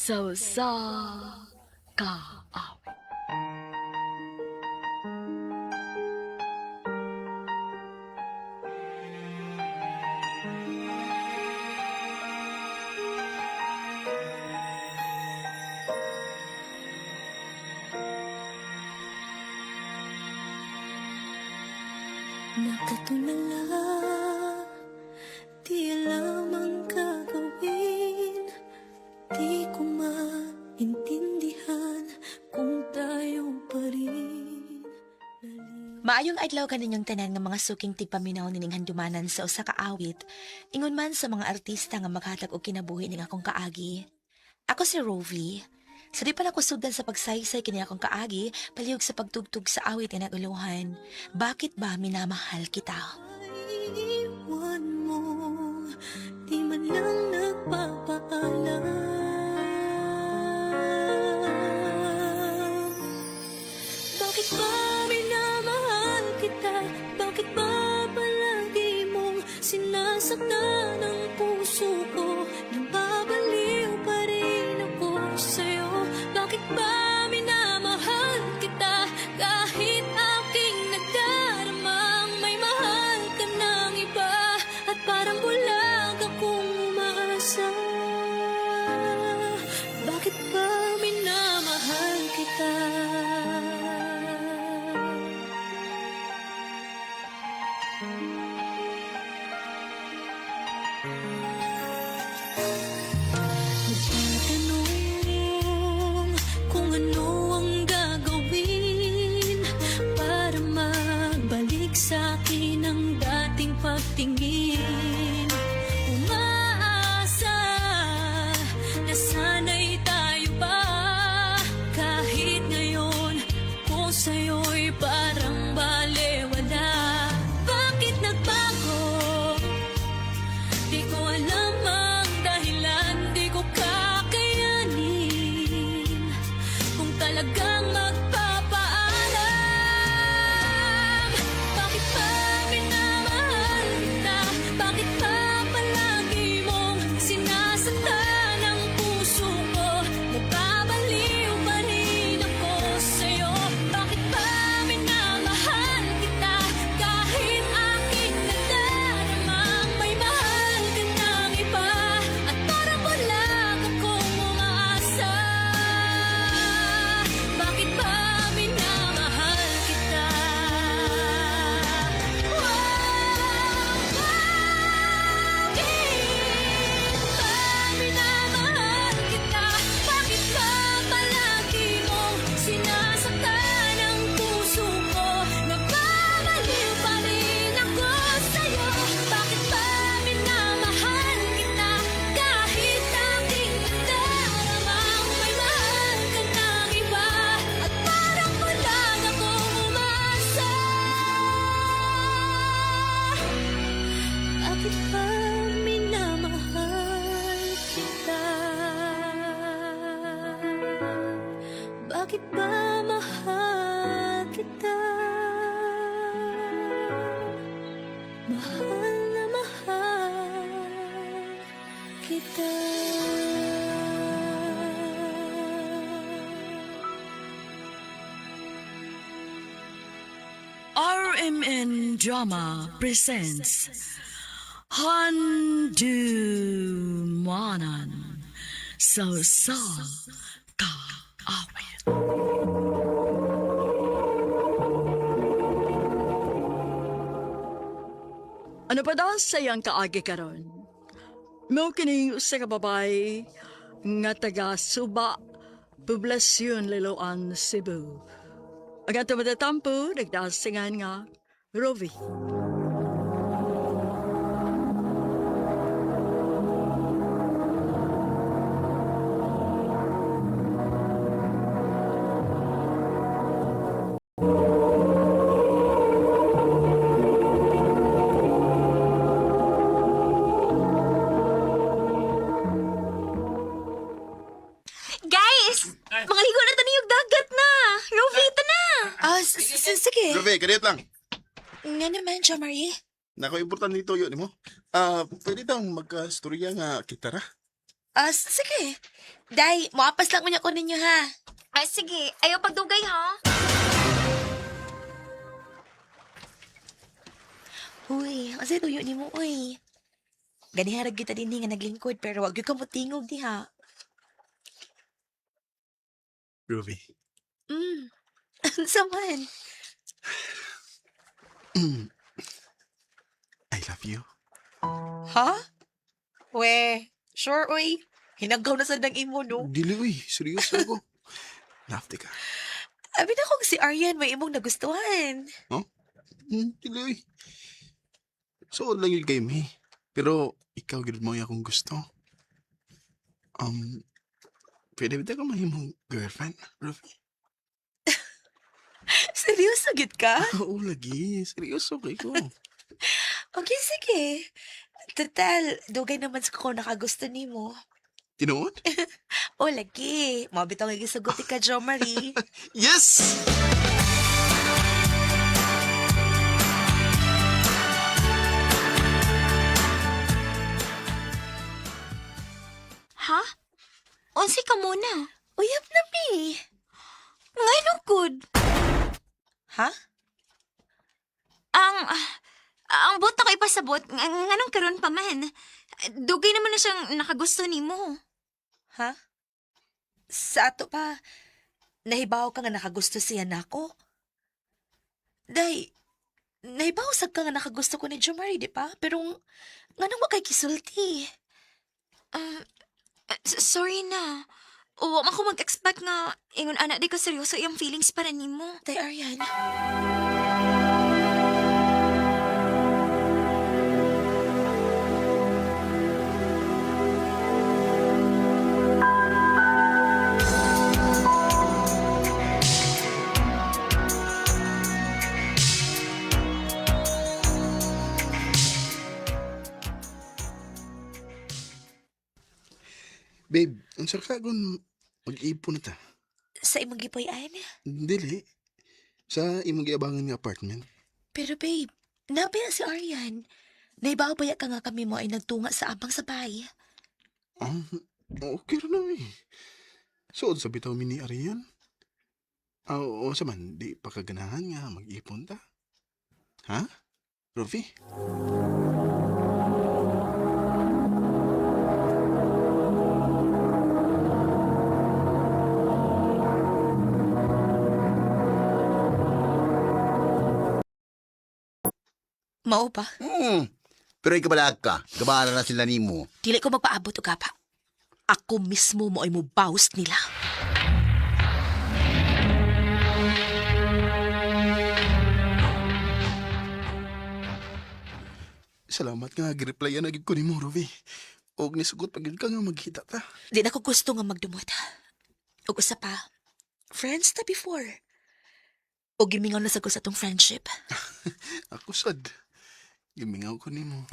sa kaawit. Nakatulala, di alam ang gagawin. Di ko maintindihan kung tayo pa rin. Maayong adlaw kaninyong tanan nga mga suking tigpaminaw nining handumanan sa usa ka awit, ingon man sa mga artista nga maghatag og kinabuhi ning akong kaagi. Ako si Rovi. Sa di pa na ko sugdan sa pagsaysay kini akong kaagi, palihog sa pagtugtog sa awit nga naguluhan. Bakit ba minamahal kita? Iwan mo, di man lang nagpapaalam. Bakit ba minamahal kita? Bakit ba palagi mong sinasaktan ang puso ko? Nababaliw pa rin ako sa'yo. Bakit ba minamahal kita? Kahit aking nagdaramang may mahal ka ng iba. At parang bulag akong umaasa. Bakit ba minamahal kita? Nagtatanong kung ano ang gagawin para magbalik sa akin ang dating pagtingin. Umaasa na sana'y tayo pa. Kahit ngayon ko sa'yo'y parang balewala. Bakit nagbago? Di ko alam ang dahilan, di ko kakayanin kung talagang magpapaalam. Bakit ba minamahal kita? Bakit ba palagi mong sinasaktan ang puso ko? Nagpabaliw pa rin ako sa'yo. Bakit ba minamahal kita? Kahit aking nagdaramang may mahal ka ng iba. At parang bulag akong umaasa. Bakit ba minamahal kita? Minamahal kita. Bakit ba palagi mong sinasaktan ang puso ko? Nagpapaliw pa rin ako sa'yo. Bakit ba minamahal kita? Kahit aking nagdaramang may mahal ka ng iba. At parang bulag akong umaasa. Bakit ba minamahal kita? Bakit ba mahal kita? Mahal na mahal kita. RMN Drama presents Handumanan sa kaawit. Ano pa daw sayang kaagi karon? Mao kini usa ka babae nga taga Suba, Poblasyon Liloan, Cebu. Ang ato matatampo nagdasingan nga Rovi. Guys! Mangaligo na taniyog dagat na! Rovita na! Sige. Grabe, kanit lang. Nga naman, Jo Marie. Nako, importante dito yun mo. Pwede daw magka-storya nga kita ra. Sige. Day, muapas lang mo niya ko ninyo ha. Ay, sige. Ayaw pagdugay, ha? Uy, kasi tuyo ni mo, uy. Ganiharag kita din nga naglingkod, pero wag yung kamutingog di ha. Ruby. Saman. I love you. Ha? We, sure, uy. Hinagaw na sa nang imo, no? Dili, uy. Seryoso ako. Love ka. Abi na kung si Aryan may imong nagustuhan. Huh? Dili, uy. So, lang yun kay me. Pero, ikaw gano'n mo yung akong gusto. Pwede ba ka mahimong girlfriend, Ruby? Seryoso gid ka? Oo, lagi. Seryoso kay ko. Okay, sige. Total, dugay naman sa ko nakagusto nimo. Tinuod? O, lagi. Mabitaw nga gisuguti ka, Jo Marie. Yes! Ha? Unsi ka muna. Uyap na, mi. Ngay lugod. Ha? Ang buta ko ipasabot, nganong karon pa man. Dugay naman na siyang nakagusto nimo. Ha? Sa ato pa, nahibaw ka nga nakagusto siya nako. Day, nahibaw sab ka nga nakagusto ko ni Jo Marie, di pa? Pero, nga nang wakay kisulti. Sorry na. O, ako mag-expect nga, ingon anak di ka seryoso yung feelings para nimo. Day, Aryan. Babe, ang sarka kung mag-ipon na ta. Sa imong gipoy-an. Dili. Sa imong giabangan nga apartment. Pero babe, nabaya si Aryan. Nahibaw baya ka nga kami mo ay nagtunga sa abang sa bahay. Okay rin na eh. Suod sa bitaw mi ni Arian. Oo, sa man, di pa kaganahan nga mag-ipon ta. Ha? Ruby? Mao ba? Pero ikabalag ka, gabala na sila nimo. Dili ko magpaabot o gapa. Ako mismo mo ay mubaws nila. Salamat nga, gireplyan na gid ko ni mo, Ruby. Og nisugot pagid ka nga maghita ta. Di na ko gusto nga magdumot. O usa pa, friends ta before. O gimingaw na sa ko sa tong friendship. Ako sad. Gimingaw ko ni mo.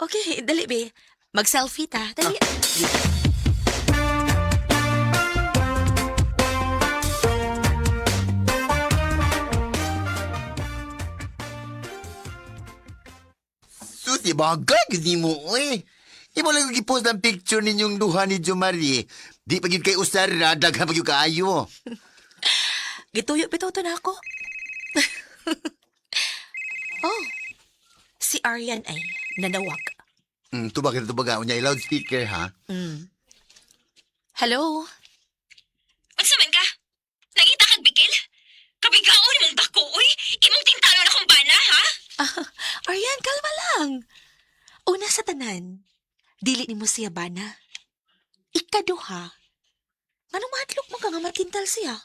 Okay, dali be. Mag-selfie ta. Dali. Suti, bagay, hindi mo, eh. Imo lang gipost ang picture ninyong duha ni Jo Marie. Di pagid kay usar na daghan pagid kaayo. Gituyo bitaw to na ako. Oh, si Aryan ay nanawag. Tubag unya loudspeaker ha. Hello? Unsa man ka? Nangita kag bikil? Kabigaon imong dako, uy. Imong tintalo na kong bana, ha? Aryan, kalma lang. Una sa tanan, dili ni mo siya bana. Ikaduha, anong mahadlok mo ka nga matintal siya?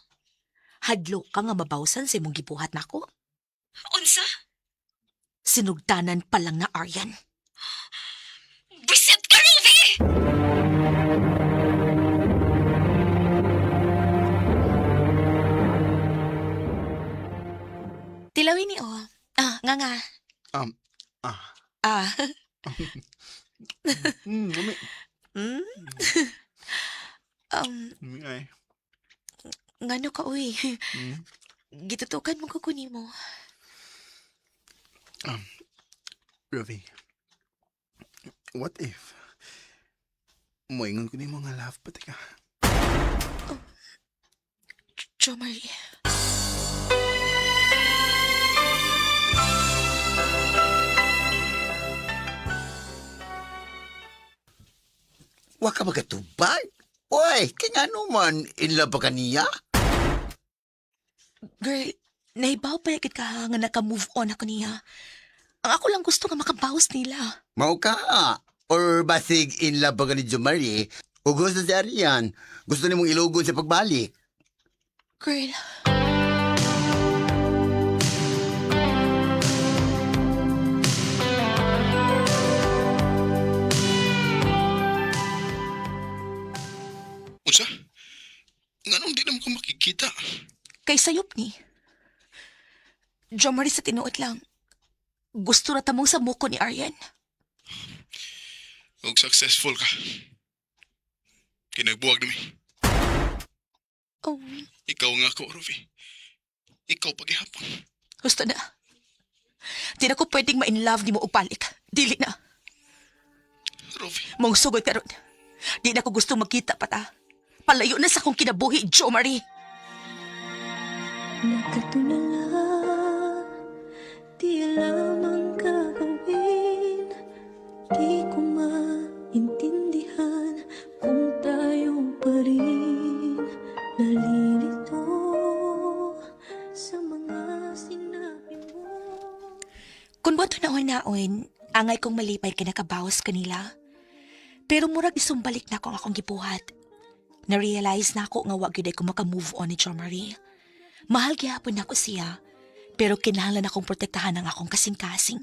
Hadlok ka nga mabawsan sa imong gibuhat nako. Unsa? Sinugdanan pa lang na Aryan. Bisit ka, Ruby! Tilawin ni O. Nga. Ah. Ah, Mami. hmm? Mami ay. Ngano ka, uy? Hmm. Gitutukan mo kukunin mo. Ruby. What if Moingon ko ni mga love pati ka. Jo Marie. Wa ka magatubag? Uy, kaya nga naman, in love pa ka niya? Girl, naibaw pa yakit ka nga naka-move on ako niya. Ang ako lang gusto nga makabawas nila. Mao ka. Or basig in love pa ka ni Jo Marie? O gusto si Arian? Gusto ni mong ilugon sa pagbalik? Girl, Unsa? Nganong di naman ko makikita? kay sayop ni. Jo Marie sa tinuot lang. Gusto na tamong sa muko ni Aryan. Huwag successful ka. Kinagbuwag na mi. Oh, Ikaw nga ko, Rovi. Ikaw paghihapon. gusto na. Di na ko pwedeng ma-in love ni mo upalik. Dili na. Rovi. Mong sugod karon. Di na ko gusto magkita pa ta. Palayo na sa kong kinabuhi, Jo Marie. Nagkatulala, di alam ang gagawin. Di ko maintindihan kung tayo pa rin. Nalilito sa mga sinabi mo. Kung bato naon-naon, angay kong malipay kinakabawas kanila. Pero murag isumbalik na akong gibuhat. Na-realize na ako nga wag yun ay ko maka-move on ni Jo Marie. Mahal gyapon ako siya, pero kinahanglan akong protektahan ng akong kasing-kasing.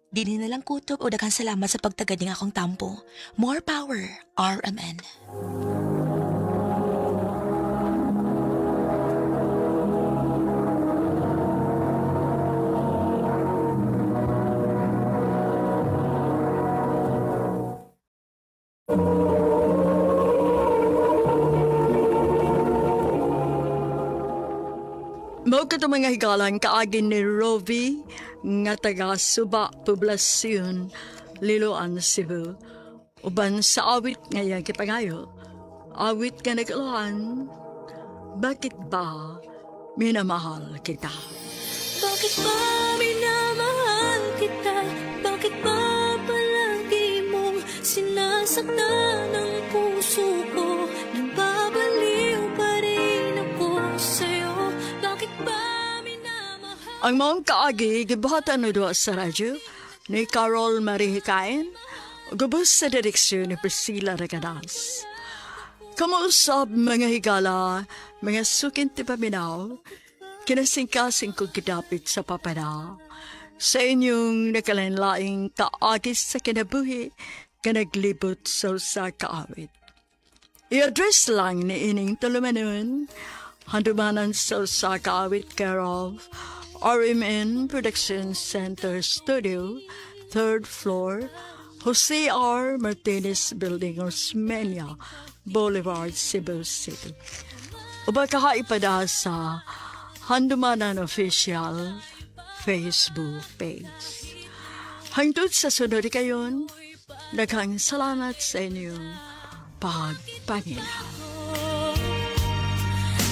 Dili na lang kutob o daghang salamat sa pagtagad ng akong tampo. More power, RMN. Mao ka mga higalan kaagin ni Rovi nga taga Suba, Poblasyon, Liloan, Cebu. Uban sa awit ngayon kipangayo. Awit ka nagalahan. Bakit ba minamahal kita? Bakit ba minamahal kita? Bakit ba palagi mong sinasaktan ang puso ko? Nababaliw pa rin ako sa'yo. Bakit ba minamahal? Ang mga kaagi, gibuhatan na doon sa radyo ni Carol Marie Hikain, gubos sa direksyon ni Priscilla Regadas. Kamuusap mga higala, mga sukin ti paminaw, kinasingkasing kong kidapit sa papana. Sa inyong nakalanlaing kaagis sa kinabuhi, kanaglibot sa kaawit. I-address lang ni ining tulumanon, handumanan sa kaawit care of RMN Production Center Studio, 3rd floor, Jose R. Martinez Building, Osmeña, Boulevard, Cebu City. Uba kahaipada sa Handumanan Official Facebook page. Hangtod sa sunod kayon, daghang salamat sa inyong pagpangina.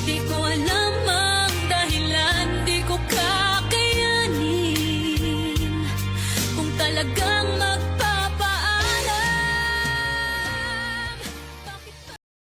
Di ko alam